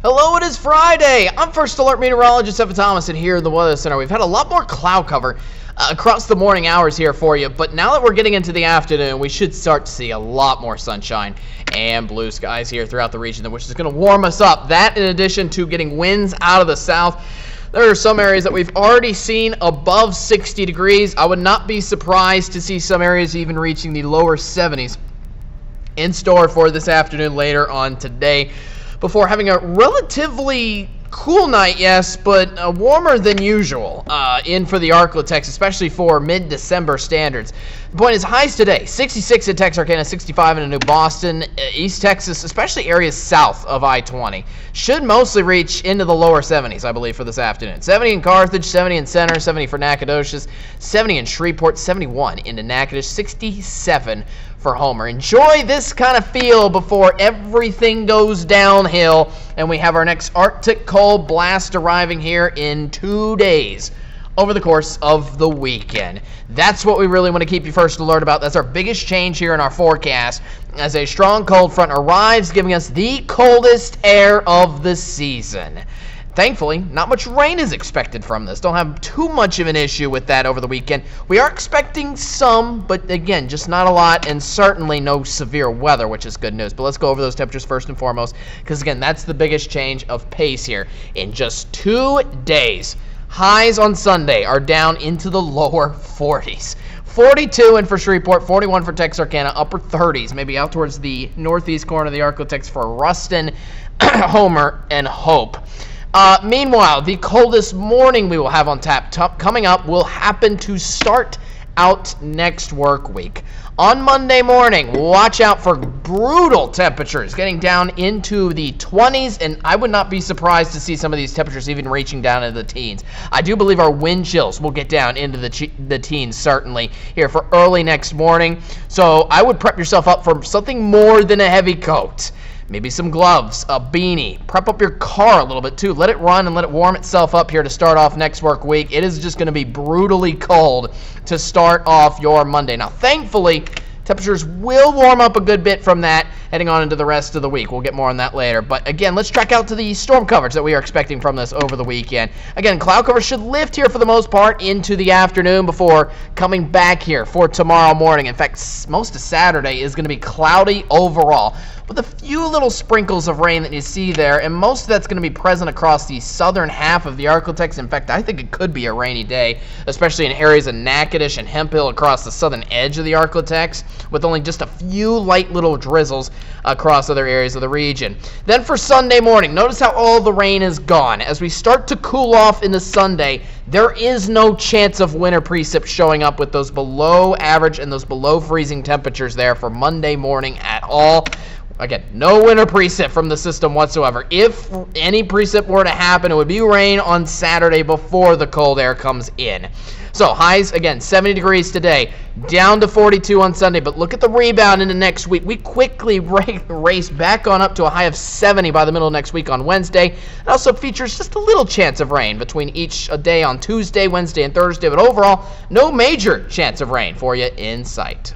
Hello, it is Friday. I'm First Alert Meteorologist Evan Thomas, and here in the Weather Center, we've had a lot more cloud cover across the morning hours here for you. But now that we're getting into the afternoon, we should start to see a lot more sunshine and blue skies here throughout the region, which is going to warm us up. That, in addition to getting winds out of the south. There are some areas that we've already seen above 60 degrees. I would not be surprised to see some areas even reaching the lower 70s in store for this afternoon later on today, before having a relatively cool night, yes, but warmer than usual in for the Arklatex, especially for mid-December standards. The point is, highs today, 66 in Texarkana, 65 in New Boston, East Texas, especially areas south of I-20, should mostly reach into the lower 70s, I believe, for this afternoon. 70 in Carthage, 70 in Center, 70 for Nacogdoches, 70 in Shreveport, 71 into Natchitoches, 67 for Homer. Enjoy this kind of feel before everything goes downhill and we have our next Arctic cold blast arriving here in 2 days over the course of the weekend. That's what we really want to keep you first alert about. That's our biggest change here in our forecast as a strong cold front arrives, giving us the coldest air of the season. Thankfully, not much rain is expected from this. Don't have too much of an issue with that over the weekend. We are expecting some, but again, just not a lot, and certainly no severe weather, which is good news. But let's go over those temperatures first and foremost, because again, that's the biggest change of pace here in just 2 days. Highs on Sunday are down into the lower 40s. 42 in for Shreveport, 41 for Texarkana, upper 30s, maybe out towards the northeast corner of the Arklatex for Ruston, Homer, and Hope. Meanwhile, the coldest morning we will have on tap coming up will happen to start out next work week. On Monday morning, watch out for brutal temperatures getting down into the 20s, and I would not be surprised to see some of these temperatures even reaching down into the teens. I do believe our wind chills will get down into the teens, certainly, here for early next morning. So I would prep yourself up for something more than a heavy coat. Maybe some gloves, a beanie. Prep up your car a little bit too. Let it run and let it warm itself up here to start off next work week. It is just going to be brutally cold to start off your Monday. Now, thankfully, temperatures will warm up a good bit from that heading on into the rest of the week. We'll get more on that later. But again, let's check out to the storm coverage that we are expecting from this over the weekend. Again, cloud cover should lift here for the most part into the afternoon before coming back here for tomorrow morning. In fact, most of Saturday is going to be cloudy overall, with a few little sprinkles of rain that you see there, and most of that's going to be present across the southern half of the Arklatex. In fact, I think it could be a rainy day, especially in areas of Natchitoches and Hemphill across the southern edge of the Arklatex, with only just a few light little drizzles across other areas of the region. Then for Sunday morning, notice how all the rain is gone. As we start to cool off into Sunday, there is no chance of winter precip showing up with those below average and those below freezing temperatures there for Monday morning at all. Again, no winter precip from the system whatsoever. If any precip were to happen, it would be rain on Saturday before the cold air comes in. So highs, again, 70 degrees today, down to 42 on Sunday. But look at the rebound into next week. We quickly race back on up to a high of 70 by the middle of next week on Wednesday. It also features just a little chance of rain between each day on Tuesday, Wednesday, and Thursday. But overall, no major chance of rain for you in sight.